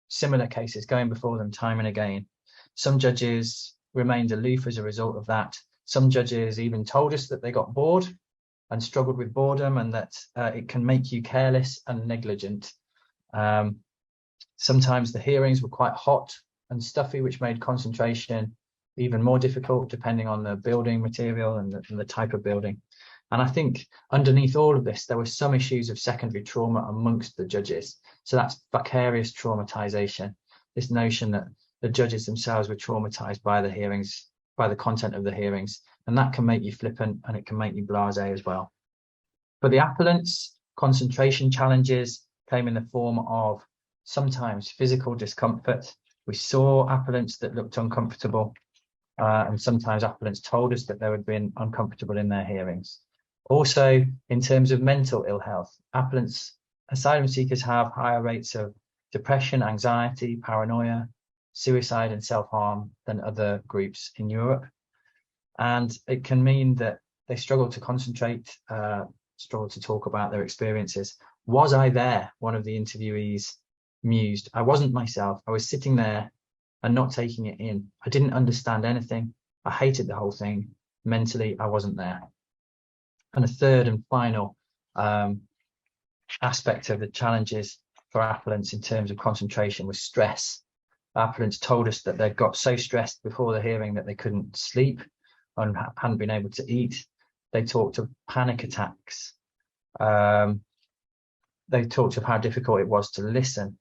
similar cases going before them time and again. Some judges remained aloof as a result of that. Some judges even told us that they got bored and struggled with boredom, and that it can make you careless and negligent. Sometimes the hearings were quite hot and stuffy, which made concentration even more difficult, depending on the building material and the type of building. And I think underneath all of this, there were some issues of secondary trauma amongst the judges. So that's vicarious traumatization, this notion that the judges themselves were traumatized by the hearings, by the content of the hearings. And that can make you flippant and it can make you blasé as well. For the appellants, concentration challenges came in the form of sometimes physical discomfort. We saw appellants that looked uncomfortable, and sometimes appellants told us that they had been uncomfortable in their hearings. Also, in terms of mental ill health, appellants, asylum seekers have higher rates of depression, anxiety, paranoia, suicide and self-harm than other groups in Europe. And it can mean that they struggle to concentrate, struggle to talk about their experiences. Was I there? One of the interviewees mused. I wasn't myself. I was sitting there and not taking it in. I didn't understand anything. I hated the whole thing. Mentally, I wasn't there. And a third and final aspect of the challenges for appellants in terms of concentration was stress. Appellants told us that they'd got so stressed before the hearing that they couldn't sleep and hadn't been able to eat. They talked of panic attacks. They talked of how difficult it was to listen.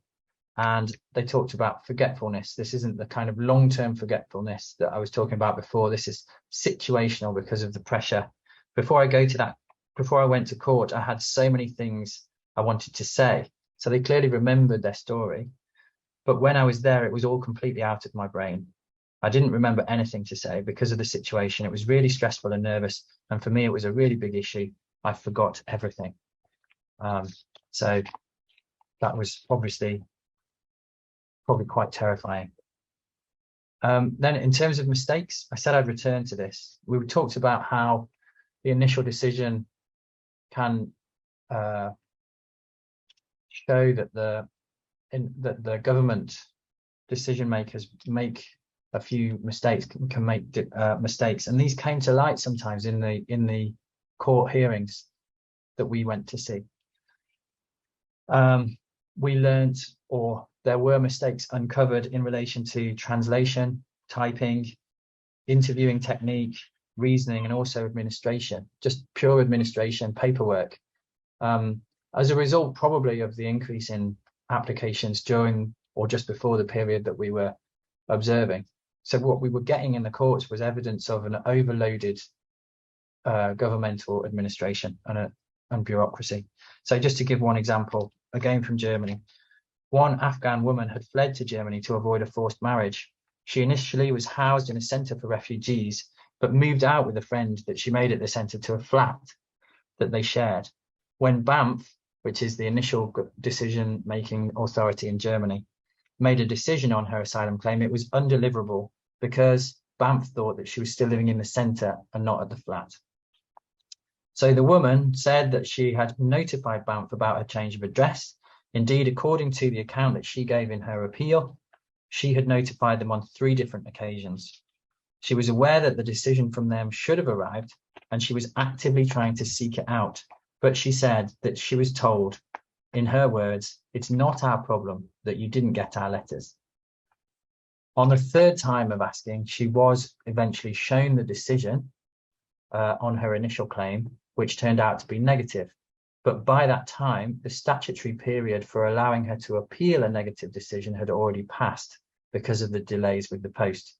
And they talked about forgetfulness. This isn't the kind of long-term forgetfulness that I was talking about before. This is situational because of the pressure. Before I went to court, I had so many things I wanted to say. So they clearly remembered their story. But when I was there, it was all completely out of my brain. I didn't remember anything to say because of the situation. It was really stressful and nervous. And for me, it was a really big issue. I forgot everything. So that was obviously probably quite terrifying. Then in terms of mistakes, I said I'd return to this. We talked about how the initial decision can show that the government decision makers make a few mistakes, can make mistakes, and these came to light sometimes in the court hearings that we went to see. We learned, or there were mistakes uncovered in relation to translation, typing, interviewing technique, reasoning, and also administration, just pure administration, paperwork. As a result, probably of the increase in applications during or just before the period that we were observing. So what we were getting in the courts was evidence of an overloaded governmental administration and bureaucracy. So just to give one example, again from Germany, one Afghan woman had fled to Germany to avoid a forced marriage. She initially was housed in a centre for refugees, but moved out with a friend that she made at the centre to a flat that they shared. When BAMF, which is the initial decision-making authority in Germany, made a decision on her asylum claim, it was undeliverable because BAMF thought that she was still living in the centre and not at the flat. So the woman said that she had notified BAMF about her change of address. Indeed, according to the account that she gave in her appeal, she had notified them on 3 different occasions. She was aware that the decision from them should have arrived, and she was actively trying to seek it out. But she said that she was told, in her words, "It's not our problem that you didn't get our letters." On the 3rd time of asking, she was eventually shown the decision on her initial claim, which turned out to be negative. But by that time, the statutory period for allowing her to appeal a negative decision had already passed because of the delays with the post.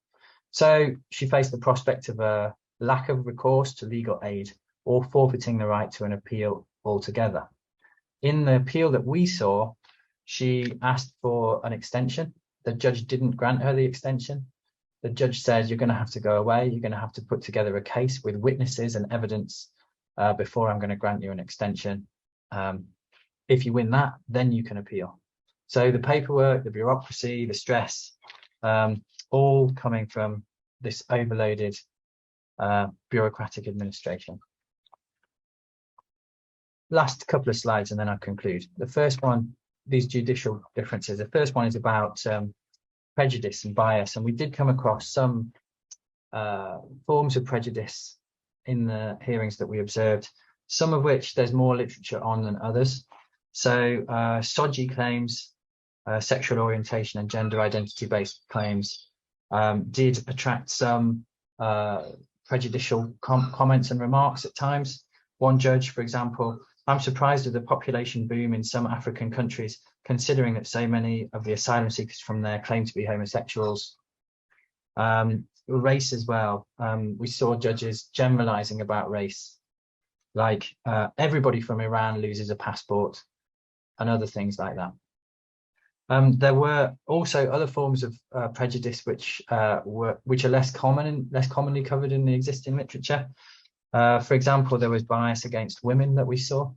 So she faced the prospect of a lack of recourse to legal aid or forfeiting the right to an appeal altogether. In the appeal that we saw, she asked for an extension. The judge didn't grant her the extension. The judge said, "You're going to have to go away. You're going to have to put together a case with witnesses and evidence before I'm going to grant you an extension. If you win that, then you can appeal." So the paperwork, the bureaucracy, the stress, all coming from this overloaded bureaucratic administration. Last couple of slides and then I'll conclude. The first one, these judicial differences. The first one is about prejudice and bias, and we did come across some forms of prejudice in the hearings that we observed, some of which there's more literature on than others. So SOGI claims, sexual orientation and gender identity-based claims, did attract some prejudicial comments and remarks at times. One judge, for example, I'm surprised at the population boom in some African countries, considering that so many of the asylum seekers from there claim to be homosexuals. Race as well. We saw judges generalizing about race, like everybody from Iran loses a passport and other things like that. There were also other forms of prejudice which are less commonly covered in the existing literature. For example, there was bias against women that we saw.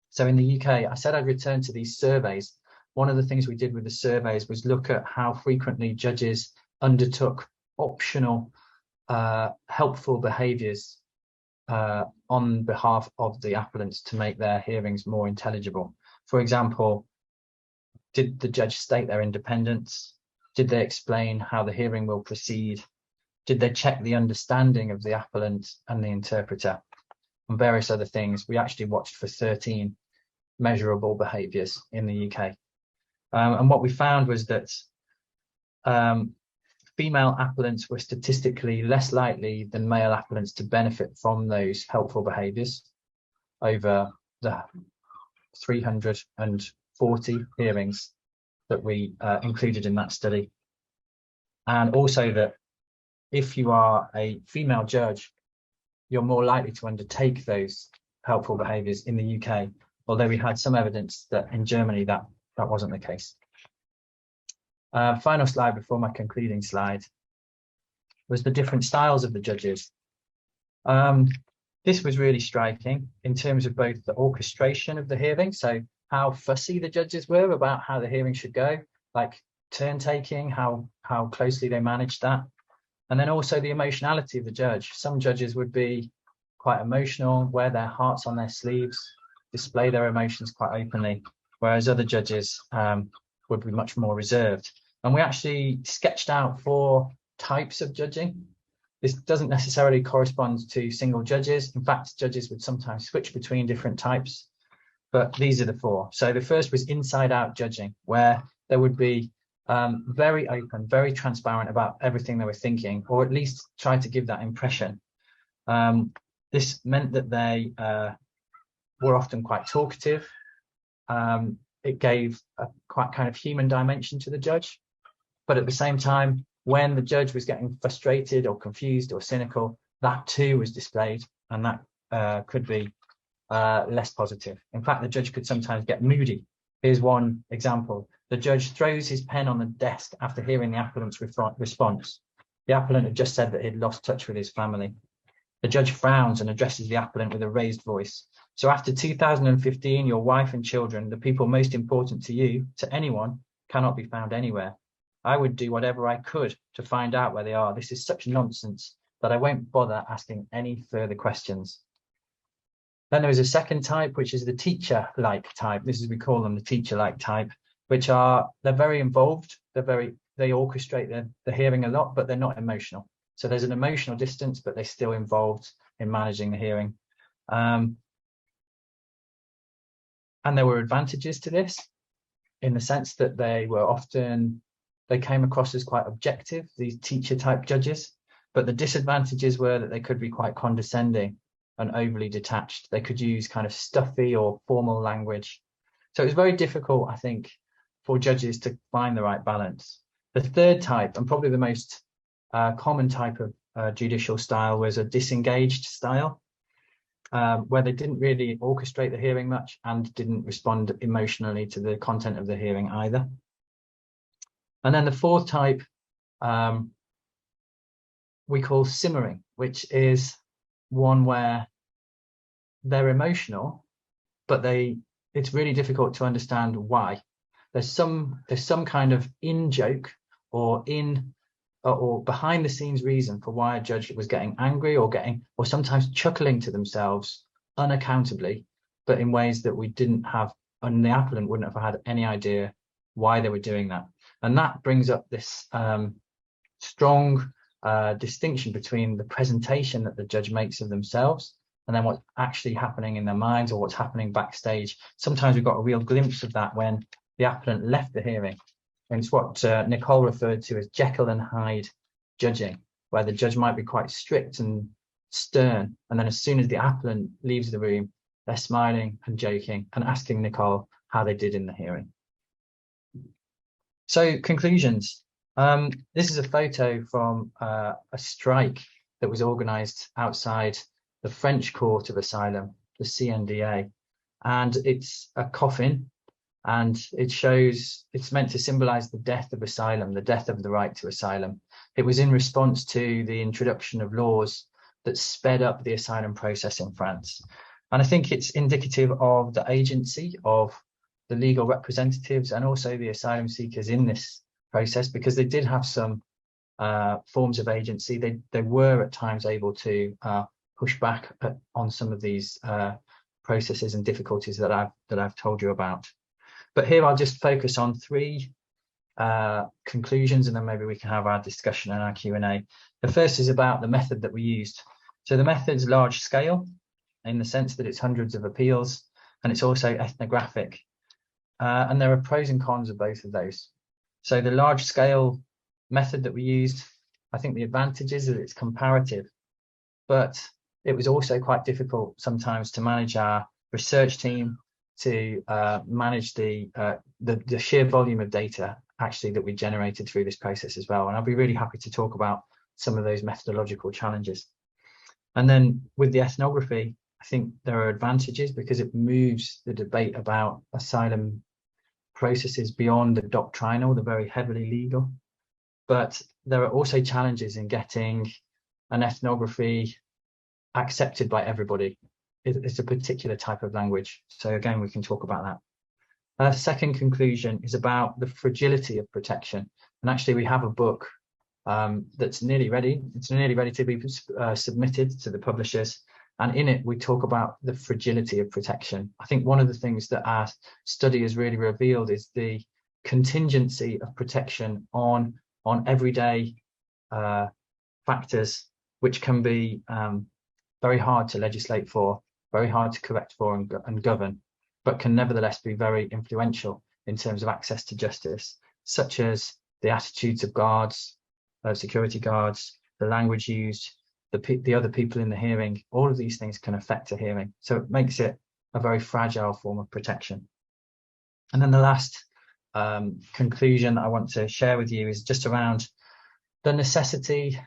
So in the UK, I said I'd return to these surveys. One of the things we did with the surveys was look at how frequently judges undertook optional helpful behaviours on behalf of the applicants to make their hearings more intelligible. For example, did the judge state their independence? Did they explain how the hearing will proceed? Did they check the understanding of the appellant and the interpreter? And various other things. We actually watched for 13 measurable behaviours in the UK. And what we found was that female appellants were statistically less likely than male appellants to benefit from those helpful behaviours over the 340 hearings that we included in that study. And also that if you are a female judge, you're more likely to undertake those helpful behaviours in the UK, although we had some evidence that in Germany that wasn't the case. Final slide before my concluding slide was the different styles of the judges. This was really striking in terms of both the orchestration of the hearing, so how fussy the judges were about how the hearing should go, like turn taking, how closely they managed that, and then also the emotionality of the judge. Some judges would be quite emotional, wear their hearts on their sleeves, display their emotions quite openly, whereas other judges would be much more reserved. And we actually sketched out 4 types of judging. This doesn't necessarily correspond to single judges. In fact, judges would sometimes switch between different types, but these are the 4. So the first was inside out judging, where there would be very open, very transparent about everything they were thinking, or at least try to give that impression. This meant that they were often quite talkative. It gave a quite kind of human dimension to the judge. But at the same time, when the judge was getting frustrated or confused or cynical, that too was displayed, and that could be less positive. In fact, the judge could sometimes get moody. Here's one example. The judge throws his pen on the desk after hearing the appellant's response. The appellant had just said that he'd lost touch with his family. The judge frowns and addresses the appellant with a raised voice. So after 2015, your wife and children, the people most important to you, to anyone, cannot be found anywhere. I would do whatever I could to find out where they are. This is such nonsense that I won't bother asking any further questions. Then there is a second type, which is the teacher-like type. This is, we call them the teacher-like type, which are, they're very involved. They orchestrate the hearing a lot, but they're not emotional. So there's an emotional distance, but they're still involved in managing the hearing. And there were advantages to this in the sense that they came across as quite objective, these teacher type judges, but the disadvantages were that they could be quite condescending and overly detached. They could use kind of stuffy or formal language. So it was very difficult, I think, for judges to find the right balance. The third type, and probably the most common type of judicial style, was a disengaged style, where they didn't really orchestrate the hearing much and didn't respond emotionally to the content of the hearing either. And then the fourth type we call simmering, which is one where they're emotional, but it's really difficult to understand why. There's some kind of in-joke or behind the scenes reason for why a judge was getting angry or sometimes chuckling to themselves unaccountably, but in ways that we didn't have, and the appellant wouldn't have had any idea why they were doing that. And that brings up this strong distinction between the presentation that the judge makes of themselves and then what's actually happening in their minds or what's happening backstage. Sometimes we've got a real glimpse of that when the appellant left the hearing. And it's what Nicole referred to as Jekyll and Hyde judging, where the judge might be quite strict and stern. And then as soon as the appellant leaves the room, they're smiling and joking and asking Nicole how they did in the hearing. So conclusions. This is a photo from a strike that was organised outside the French Court of Asylum, the CNDA. And it's a coffin, and it shows, it's meant to symbolise the death of asylum, the death of the right to asylum. It was in response to the introduction of laws that sped up the asylum process in France. And I think it's indicative of the agency of the legal representatives and also the asylum seekers in this process, because they did have some forms of agency. They were at times able to push back on some of these processes and difficulties that I've told you about. But here I'll just focus on three conclusions, and then maybe we can have our discussion and our Q&A. The first is about the method that we used. So the method's large scale in the sense that it's hundreds of appeals, and it's also ethnographic. And there are pros and cons of both of those. So the large scale method that we used, I think the advantage is that it's comparative, but it was also quite difficult sometimes to manage our research team, to manage the sheer volume of data actually that we generated through this process as well. And I'll be really happy to talk about some of those methodological challenges. And then with the ethnography, I think there are advantages because it moves the debate about asylum processes beyond the doctrinal, the very heavily legal. But there are also challenges in getting an ethnography accepted by everybody. It's a particular type of language. So again, we can talk about that. Second conclusion is about the fragility of protection. And actually we have a book that's nearly ready. It's nearly ready to be submitted to the publishers. And in it, we talk about the fragility of protection. I think one of the things that our study has really revealed is the contingency of protection on everyday factors, which can be very hard to legislate for, very hard to correct for and govern, but can nevertheless be very influential in terms of access to justice, such as the attitudes of guards, security guards, the language used, the other people in the hearing. All of these things can affect a hearing. So it makes it a very fragile form of protection. And then the last conclusion that I want to share with you is just around the necessity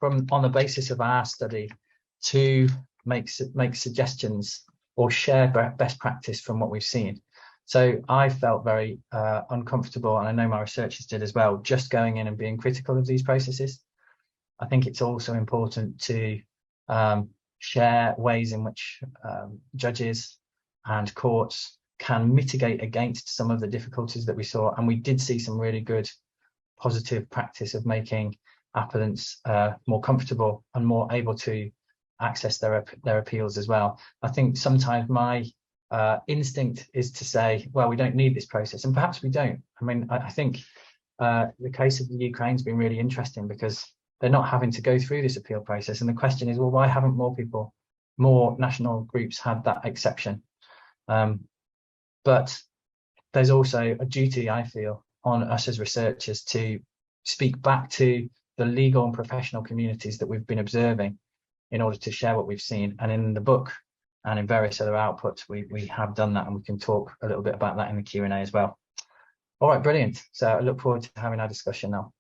on the basis of our study to make suggestions or share best practice from what we've seen. So I felt very uncomfortable, and I know my researchers did as well, just going in and being critical of these processes. I think it's also important to share ways in which judges and courts can mitigate against some of the difficulties that we saw. And we did see some really good positive practice of making appellants more comfortable and more able to access their appeals as well. I think sometimes my instinct is to say, well, we don't need this process, and perhaps we don't. I mean, I think the case of the Ukraine's been really interesting because they're not having to go through this appeal process. And the question is, well, why haven't more national groups had that exception? But there's also a duty, I feel, on us as researchers to speak back to the legal and professional communities that we've been observing in order to share what we've seen. And in the book and in various other outputs, we have done that, and we can talk a little bit about that in the Q&A as well. All right, brilliant. So I look forward to having our discussion now.